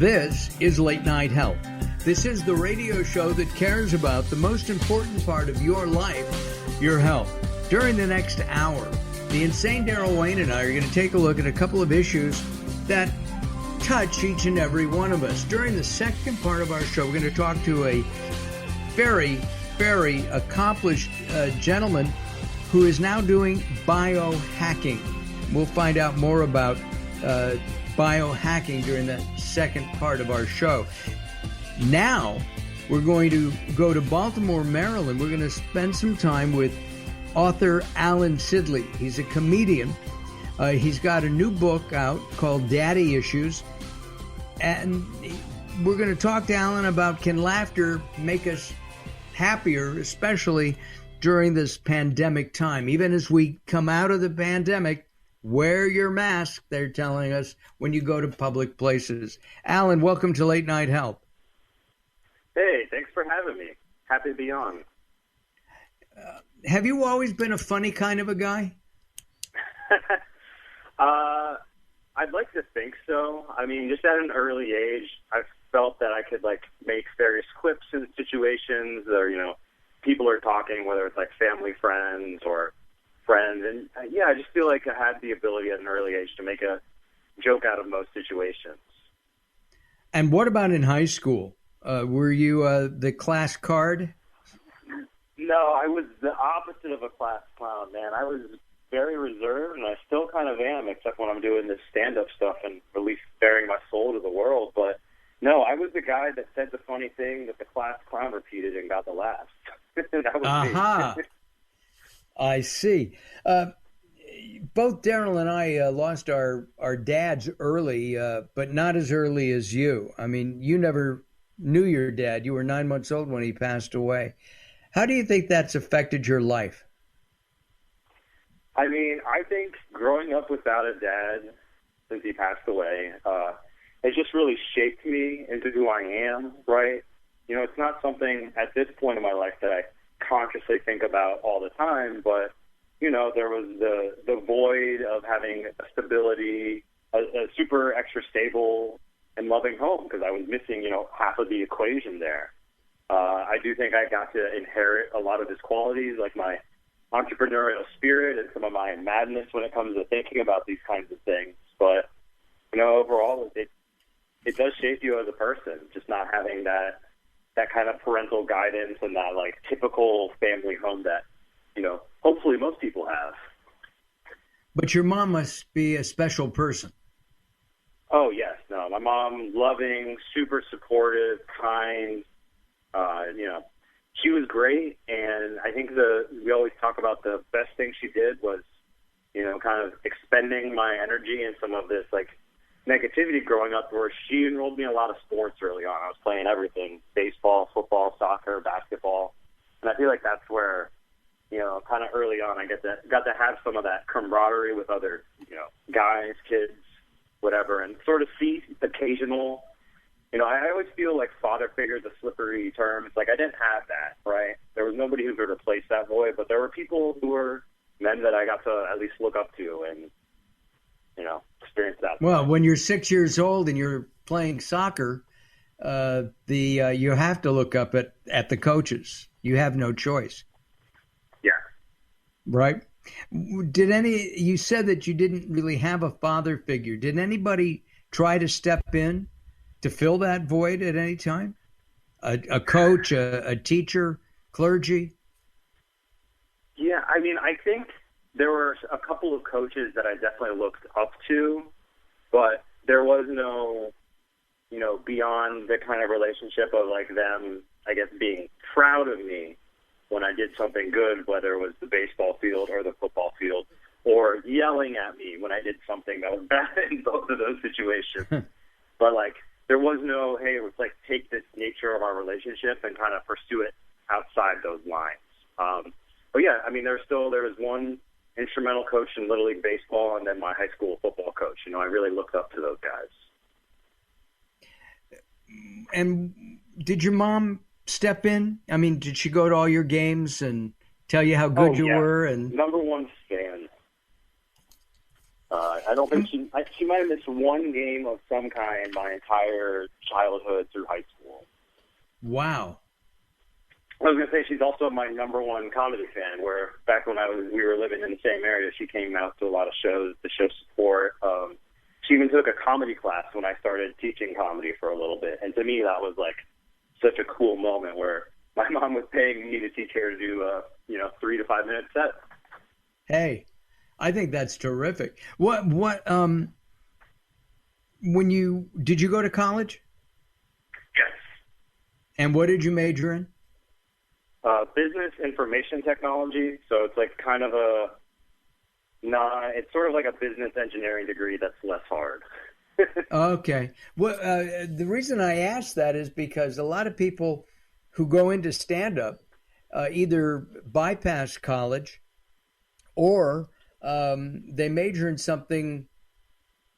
This is Late Night Health. This is the radio show that cares about the most important part of your life, your health. During the next hour, the insane Daryl Wayne and I are going to take a look at a couple of issues that touch each and every one of us. During the second part of our show, we're going to talk to a very, very accomplished gentleman who is now doing biohacking. We'll find out more about biohacking during the second part of our show. Now, we're going to go to Baltimore, Maryland. We're going to spend some time with author Allan Sidley. He's a comedian. He's got a new book out called Daddy Issues. And we're going to talk to Allan about, can laughter make us happier, especially during this pandemic time? Even as we come out of the pandemic, wear your mask, they're telling us, when you go to public places. Allan, welcome to Late Night Health. Hey, thanks for having me. Happy to be on. Have you always been a funny kind of a guy? I'd like to think so. I mean, just at an early age, I felt that I could, make various quips in situations or, people are talking, whether it's, family friends or friends. And, I just feel like I had the ability at an early age to make a joke out of most situations. And what about in high school? Were you the class card? No, I was the opposite of a class clown, man. I was very reserved, and I still kind of am, except when I'm doing this stand-up stuff and really bearing my soul to the world. But, no, I was the guy that said the funny thing that the class clown repeated and got the laughs. That was me. I see. Both Daryl and I lost our dads early, but not as early as you. I mean, you never knew your dad. You were 9 months old when he passed away. How do you think that's affected your life? I mean, I think growing up without a dad since he passed away, it just really shaped me into who I am, right? It's not something at this point in my life that I consciously think about all the time, but, there was the void of having a stability, a super extra stable and loving home, because I was missing, half of the equation there. I do think I got to inherit a lot of his qualities, like my entrepreneurial spirit and some of my madness when it comes to thinking about these kinds of things. But, overall, it does shape you as a person, just not having that kind of parental guidance and that, typical family home that, hopefully most people have. But your mom must be a special person. Oh, yes. No, my mom, loving, super supportive, kind, she was great. And I think we always talk about the best thing she did was, kind of expending my energy in some of this, negativity growing up, where she enrolled me in a lot of sports early on. I was playing everything: baseball, football, soccer, basketball. And I feel like that's where, kind of early on I got to have some of that camaraderie with other, guys, kids, whatever, and sort of see occasional, I always feel like father figure is a slippery term. It's like I didn't have that, right? There was nobody who could replace that void, but there were people who were men that I got to at least look up to and, experience that. Well, when you're 6 years old and you're playing soccer, you have to look up at the coaches. You have no choice. Yeah. Right? You said that you didn't really have a father figure. Did anybody try to step in to fill that void at any time? A coach, a teacher, clergy? Yeah, I mean, I think there were a couple of coaches that I definitely looked up to, but there was no, beyond the kind of relationship of them, I guess, being proud of me when I did something good, whether it was the baseball field or the football field, or yelling at me when I did something that was bad in both of those situations. But there was no, hey, it was take this nature of our relationship and kind of pursue it outside those lines. But yeah, I mean, there was one instrumental coach in Little League Baseball and then my high school football coach. I really looked up to those guys. And did your mom step in? I mean, did she go to all your games and tell you how good you were? And number one fan. I don't think she might have missed one game of some kind my entire childhood through high school. Wow. I was going to say she's also my number one comedy fan, where back when we were living in the same area, she came out to a lot of shows to show support. She even took a comedy class when I started teaching comedy for a little bit. And to me, that was like such a cool moment where my mom was paying me to teach her to do a 3 to 5 minute set. Hey, I think that's terrific. Did you go to college? Yes. And what did you major in? Business information technology. So it's like kind of it's sort of like a business engineering degree that's less hard. Okay. Well, the reason I ask that is because a lot of people who go into stand-up either bypass college or they major in something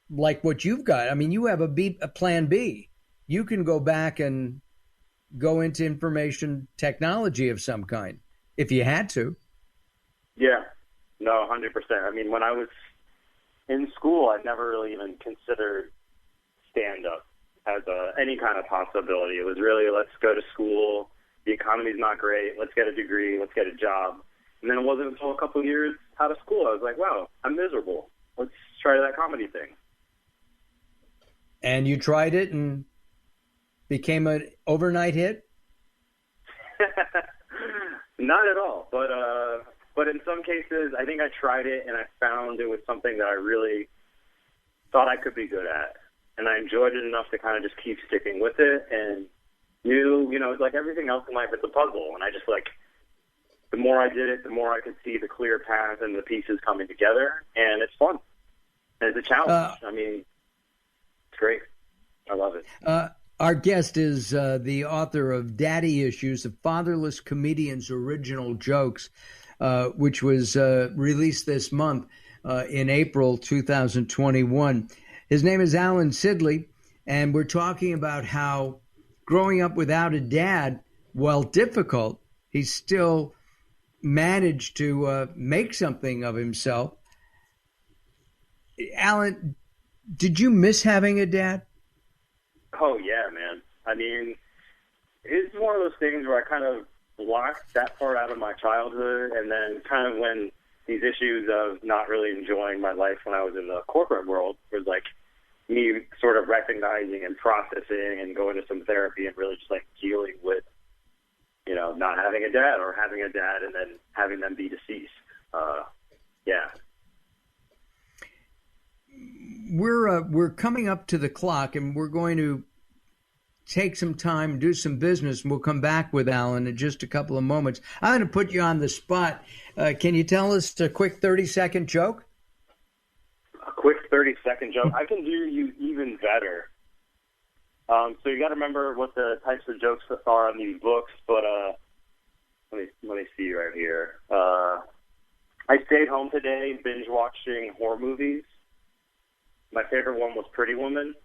like what you've got. I mean, you have a plan B. You can go back and go into information technology of some kind if you had to. Yeah. No, 100%. I mean, when I was in school, I never really even considered stand-up as any kind of possibility. It was really, let's go to school. The economy's not great. Let's get a degree. Let's get a job. And then it wasn't until a couple of years out of school, I was like, wow, I'm miserable. Let's try that comedy thing. And you tried it and became an overnight hit? Not at all. But in some cases, I think I tried it and I found it was something that I really thought I could be good at. And I enjoyed it enough to kind of just keep sticking with it. And it's like everything else in life, it's a puzzle. And I just the more I did it, the more I could see the clear path and the pieces coming together. And it's fun. And it's a challenge. I mean, it's great. I love it. Our guest is the author of Daddy Issues, a fatherless comedian's original jokes, which was released this month in April 2021. His name is Allan Sidley, and we're talking about how growing up without a dad, while difficult, he still managed to make something of himself. Allan, did you miss having a dad? Oh, yeah, man. I mean, it's one of those things where I kind of blocked that part out of my childhood, and then kind of when these issues of not really enjoying my life when I was in the corporate world was like me sort of recognizing and processing and going to some therapy and really just like dealing with, not having a dad or having a dad and then having them be deceased. Yeah. We're coming up to the clock, and we're going to take some time, do some business, and we'll come back with Allan in just a couple of moments. I'm going to put you on the spot. Can you tell us a quick 30-second joke? A quick 30-second joke? I can do you even better. So you got to remember what the types of jokes are on these books, but let me see right here. I stayed home today binge watching horror movies. My favorite one was Pretty Woman.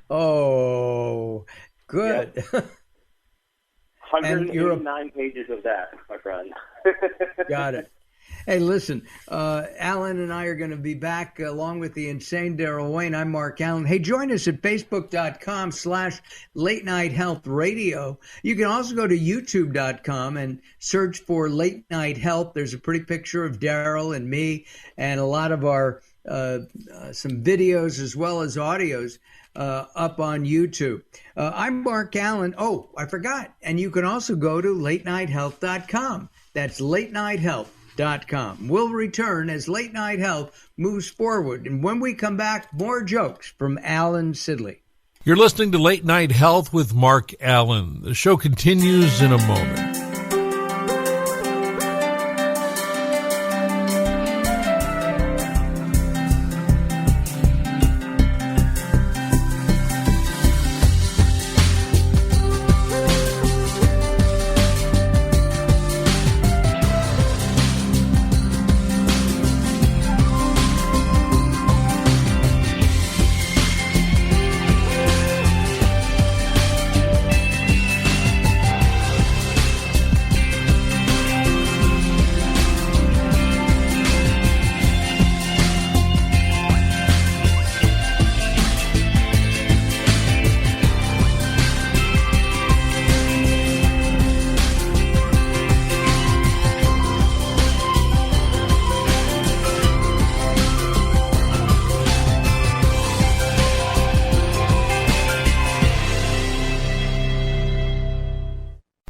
Oh, good. Yep. 189 pages of that, my friend. Got it. Hey, listen, Allan and I are going to be back along with the insane Daryl Wayne. I'm Mark Alyn. Hey, join us at Facebook.com/Late Night Health Radio. You can also go to YouTube.com and search for Late Night Health. There's a pretty picture of Daryl and me and a lot of our some videos as well as audios up on YouTube. I'm Mark Alyn. Oh, I forgot. And you can also go to LateNightHealth.com. That's LateNightHealth.com. We'll return as Late Night Health moves forward. And when we come back, more jokes from Allan Sidley. You're listening to Late Night Health with Mark Alyn. The show continues in a moment.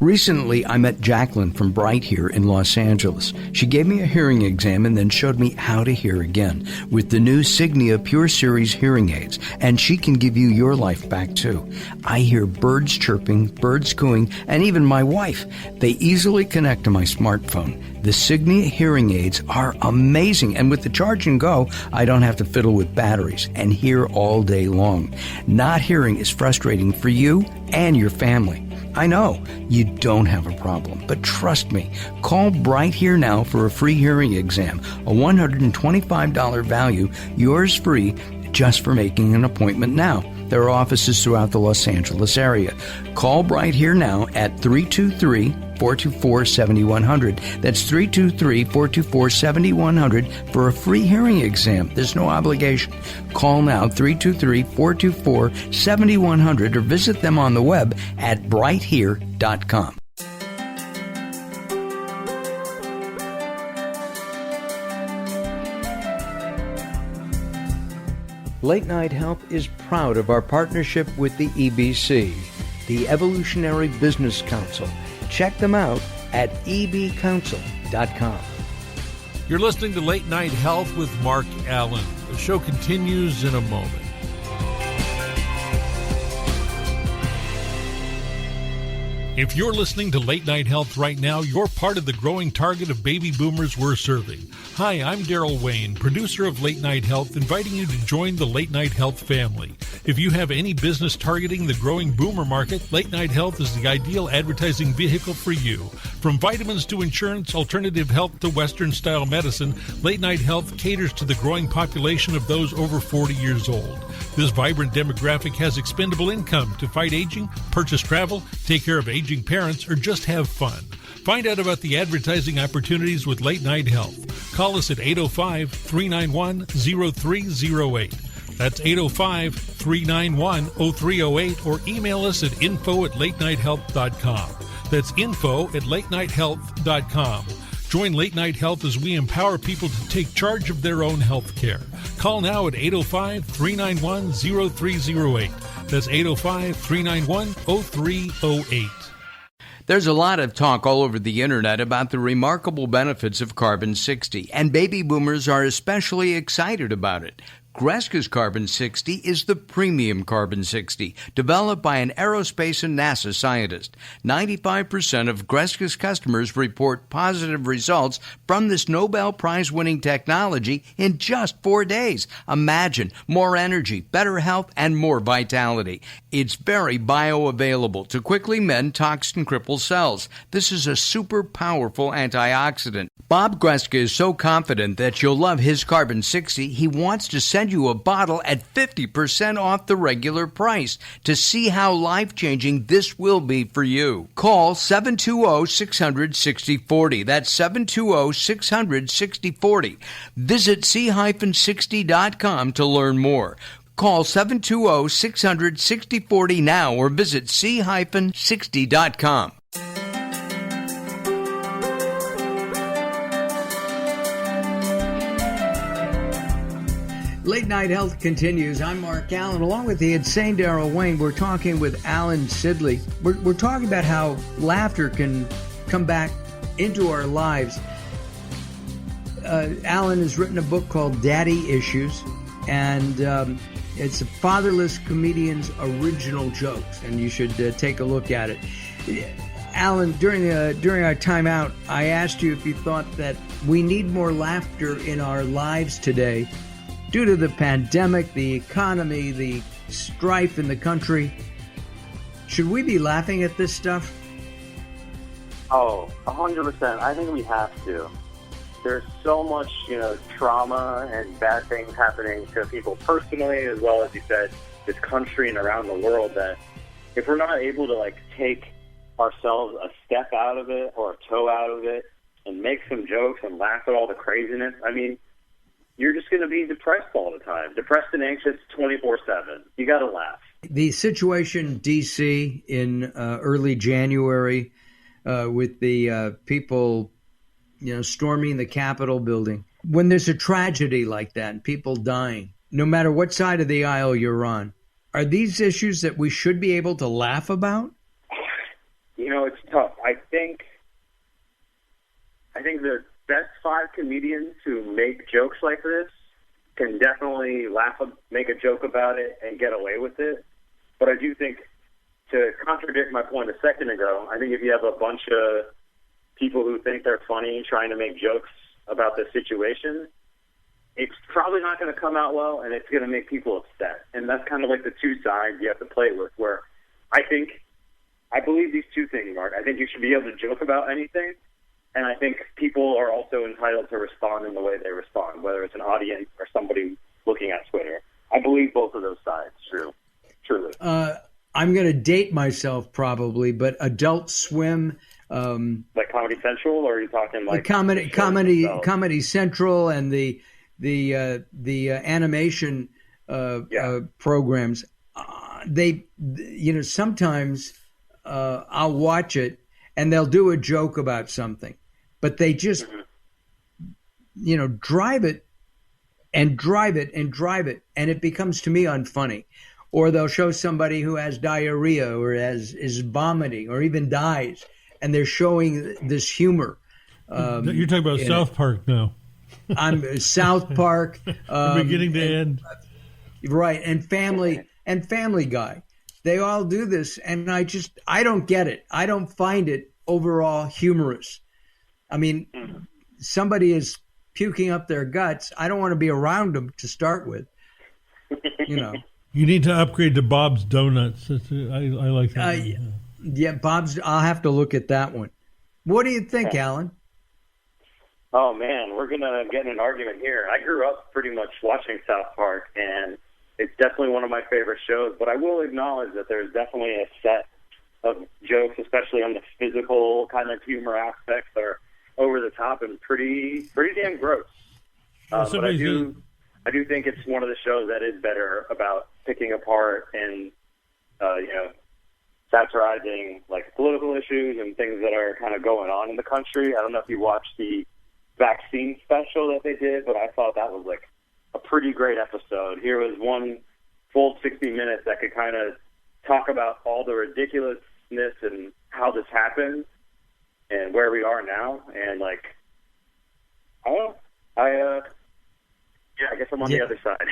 Recently, I met Jacqueline from Bright here in Los Angeles. She gave me a hearing exam and then showed me how to hear again with the new Signia Pure Series hearing aids, and she can give you your life back too. I hear birds chirping, birds cooing, and even my wife. They easily connect to my smartphone. The Signia hearing aids are amazing, and with the charge and go, I don't have to fiddle with batteries and hear all day long. Not hearing is frustrating for you and your family. I know you don't have a problem, but trust me, call Bright Here now for a free hearing exam, a $125 value, yours free, just for making an appointment now. There are offices throughout the Los Angeles area. Call Bright Here now at 323-424-7100. That's 323-424-7100 for a free hearing exam. There's no obligation. Call now, 323-424-7100, or visit them on the web at brighthere.com. Late Night Health is proud of our partnership with the EBC, the Evolutionary Business Council. Check them out at ebcouncil.com. You're listening to Late Night Health with Mark Alyn. The show continues in a moment. If you're listening to Late Night Health right now, you're part of the growing target of baby boomers we're serving. Hi, I'm Daryl Wayne, producer of Late Night Health, inviting you to join the Late Night Health family. If you have any business targeting the growing boomer market, Late Night Health is the ideal advertising vehicle for you. From vitamins to insurance, alternative health to Western-style medicine, Late Night Health caters to the growing population of those over 40 years old. This vibrant demographic has expendable income to fight aging, purchase travel, take care of aging parents, or just have fun. Find out about the advertising opportunities with Late Night Health. Call us at 805-391-0308. That's 805-391-0308, or email us at info@latenighthealth.com. That's info@latenighthealth.com. Join Late Night Health as we empower people to take charge of their own health care. Call now at 805-391-0308. That's 805-391-0308. There's a lot of talk all over the internet about the remarkable benefits of Carbon-60, and baby boomers are especially excited about it. Greska's Carbon-60 is the premium Carbon-60, developed by an aerospace and NASA scientist. 95% of Greska's customers report positive results from this Nobel Prize-winning technology in just 4 days. Imagine more energy, better health, and more vitality. It's very bioavailable to quickly mend toxin-crippled cells. This is a super powerful antioxidant. Bob Greska is so confident that you'll love his Carbon-60, he wants to send you a bottle at 50% off the regular price. To see how life-changing this will be for you, call 720-600-6040. That's 720-600-6040. Visit c-60.com to learn more. Call 720-600-6040 now, or visit c-60.com. Late Night Health continues. I'm Mark Alyn. Along with the insane Daryl Wayne, we're talking with Allan Sidley. We're talking about how laughter can come back into our lives. Allan has written a book called Daddy Issues, and it's a fatherless comedian's original jokes, and you should take a look at it. Allan, during our time out, I asked you if you thought that we need more laughter in our lives today due to the pandemic, the economy, the strife in the country. Should we be laughing at this stuff? Oh, 100%. I think we have to. There's so much, trauma and bad things happening to people personally, as well as you said, this country and around the world, that if we're not able to take ourselves a step out of it or a toe out of it and make some jokes and laugh at all the craziness, you're just going to be depressed all the time. Depressed and anxious 24/7. You got to laugh. The situation in D.C. in early January with the people, storming the Capitol building. When there's a tragedy like that and people dying, no matter what side of the aisle you're on, are these issues that we should be able to laugh about? It's tough. I think the best 5 comedians who make jokes like this can definitely make a joke about it and get away with it. But I do think, to contradict my point a second ago, I think if you have a bunch of people who think they're funny trying to make jokes about the situation, it's probably not going to come out well, and it's going to make people upset. And that's kind of like the two sides you have to play with, where I believe these two things, Mark. I think you should be able to joke about anything, and I think people are also entitled to respond in the way they respond, whether it's an audience or somebody looking at Twitter. I believe both of those sides, truly. I'm going to date myself probably, but Adult Swim... like Comedy Central, or are you talking like... Comedy Central and the animation programs. Sometimes I'll watch it and they'll do a joke about something, but they just, drive it, and it becomes to me unfunny. Or they'll show somebody who has diarrhea or is vomiting or even dies, and they're showing this humor. You're talking about South Park now. I'm South Park, beginning to end, right? And Family Guy, they all do this, and I don't get it. I don't find it overall humorous. I mean, somebody is puking up their guts. I don't want to be around them to start with. You need to upgrade to Bob's Donuts. I like that. Yeah, Bob's. I'll have to look at that one. What do you think, Allan? Oh, man, we're going to get in an argument here. I grew up pretty much watching South Park, and it's definitely one of my favorite shows. But I will acknowledge that there's definitely a set of jokes, especially on the physical kind of humor aspects, that are over the top and pretty damn gross. But I do think it's one of the shows that is better about picking apart and, satirizing like political issues and things that are kind of going on in the country. I don't know if you watched the vaccine special that they did, but I thought that was like a pretty great episode. Here was one full 60 minutes that could kind of talk about all the ridiculousness and how this happened and where we are now. And like, I guess I'm on the other side.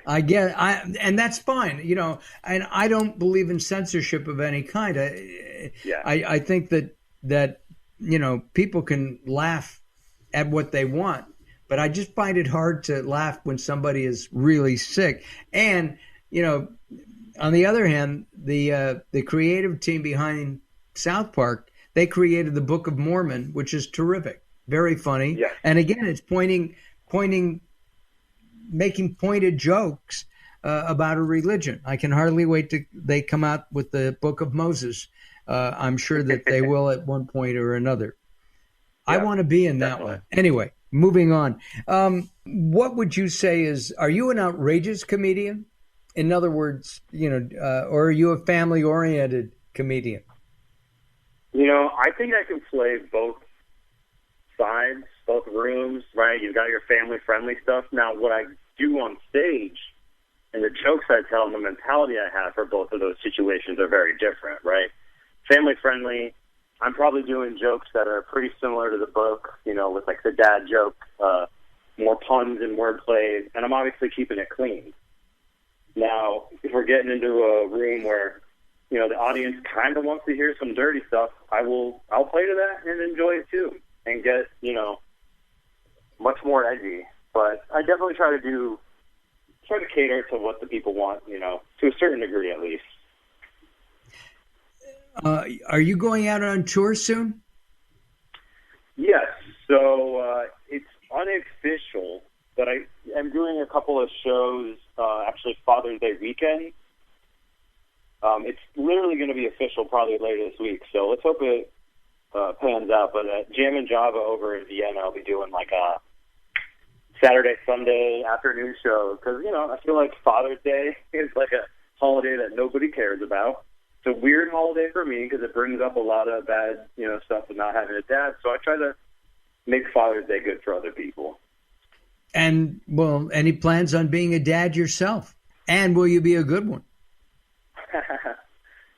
And that's fine, and I don't believe in censorship of any kind. I think that people can laugh at what they want, but I just find it hard to laugh when somebody is really sick. And, on the other hand, the creative team behind South Park, they created the Book of Mormon, which is terrific, very funny. Yes. And again, it's making pointed jokes about a religion. I can hardly wait till they come out with the Book of Moses. I'm sure that they will at one point or another. Yeah, I want to be in that one. Anyway, moving on. What would you say are you an outrageous comedian? In other words, or are you a family-oriented comedian? I think I can play both sides, both rooms, right? You've got your family-friendly stuff. Now, what I do on stage and the jokes I tell and the mentality I have for both of those situations are very different, right? Family-friendly, I'm probably doing jokes that are pretty similar to the book, with like the dad joke, more puns and wordplay, and I'm obviously keeping it clean. Now, if we're getting into a room where, the audience kind of wants to hear some dirty stuff, I'll play to that and enjoy it too, and get, much more edgy. But I definitely try to cater to what the people want, to a certain degree at least. Are you going out on tour soon? Yes. So it's unofficial, but I am doing a couple of shows, actually Father's Day weekend. It's literally going to be official probably later this week, so let's hope it pans out. But at Jam and Java over in Vienna, I'll be doing like a Saturday, Sunday afternoon show because, I feel like Father's Day is like a holiday that nobody cares about. It's a weird holiday for me because it brings up a lot of bad, stuff with not having a dad. So I try to make Father's Day good for other people. And, well, any plans on being a dad yourself? And will you be a good one?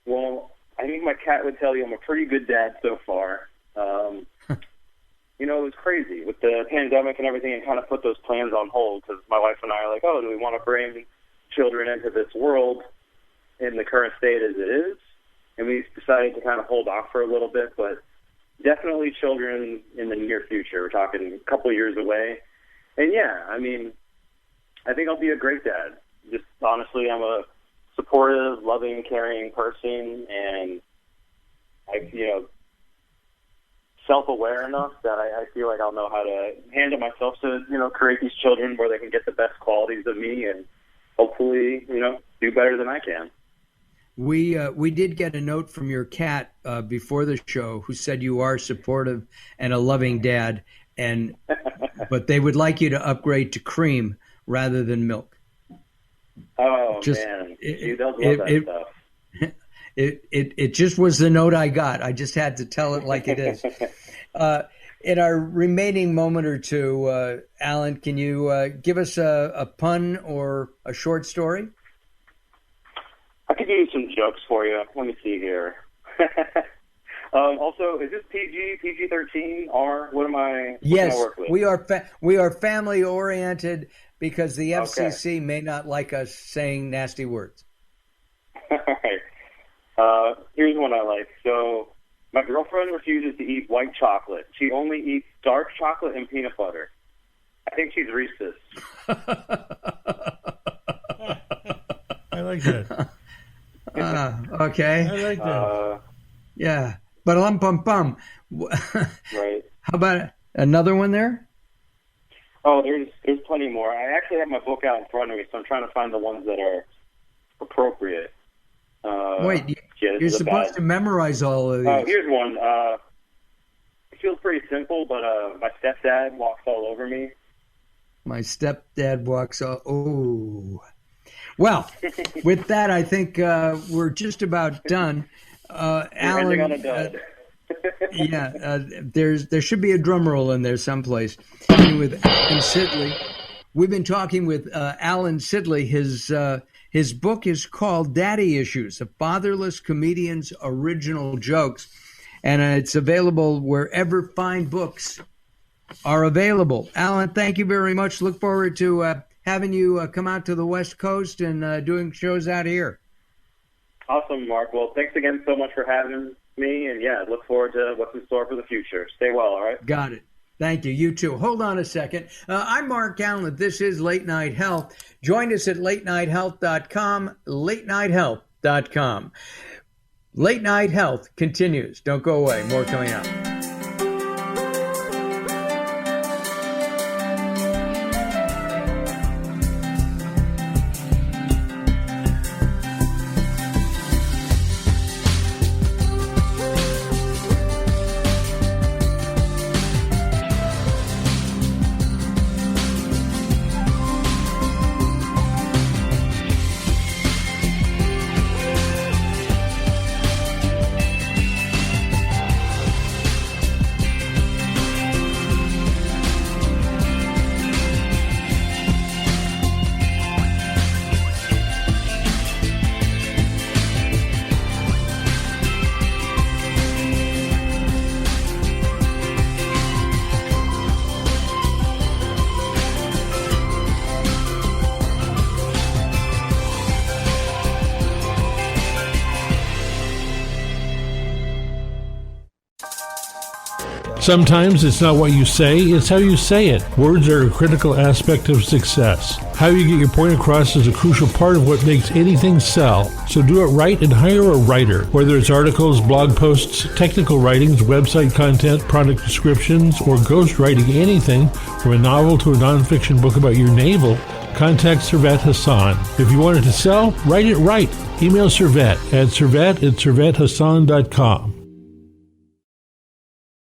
Well, I think my cat would tell you I'm a pretty good dad so far. You know, it was crazy with the pandemic and everything, and kind of put those plans on hold because my wife and I are like, oh, do we want to bring children into this world in the current state as it is? And we decided to kind of hold off for a little bit, but definitely children in the near future. We're talking a couple years away. And yeah, I mean, I think I'll be a great dad. Just honestly, I'm a supportive, loving, caring person, and self-aware enough that I feel like I'll know how to handle myself to, create these children where they can get the best qualities of me and hopefully, do better than I can. We did get a note from your cat before the show who said you are supportive and a loving dad, but they would like you to upgrade to cream rather than milk. Oh, man. She does love that stuff. It just was the note I got. I just had to tell it like it is. In our remaining moment or two, Allan, can you give us a pun or a short story? I could do some jokes for you. Let me see here. Also, is this PG, PG-13, R? What am I? Yes, work with? we are family oriented because the FCC may not like us saying nasty words. All right. Here's one I like. So, my girlfriend refuses to eat white chocolate. She only eats dark chocolate and peanut butter. I think she's racist. I like that. Okay. I like that. Yeah. But Right. How about another one there? Oh, there's plenty more. I actually have my book out in front of me, so I'm trying to find the ones that are appropriate. Wait, you're supposed to memorize all of these. Oh, here's one. It feels pretty simple, but my stepdad walks all over me. My stepdad walks all... Oh. Well, with that, I think we're just about done. Allan, on a dud. there should be a drum roll in there someplace. With Allan Sidley, we've been talking with Allan Sidley. His book is called Daddy Issues: A Fatherless Comedian's Original Jokes, and it's available wherever fine books are available. Allan, thank you very much. Look forward to having you come out to the West Coast and doing shows out here. Awesome, Mark. Well, thanks again so much for having me, and yeah, look forward to what's in store for the future. Stay well, all right? Got it. Thank you. You too. Hold on a second. I'm Mark Alyn. This is Late Night Health. Join us at latenighthealth.com, latenighthealth.com. Late Night Health continues. Don't go away. More coming up. Sometimes it's not what you say, it's how you say it. Words are a critical aspect of success. How you get your point across is a crucial part of what makes anything sell. So do it right and hire a writer. Whether it's articles, blog posts, technical writings, website content, product descriptions, or ghostwriting anything from a novel to a nonfiction book about your navel, contact Servet Hassan. If you want it to sell, write it right. Email Servet at servet@servethassan.com.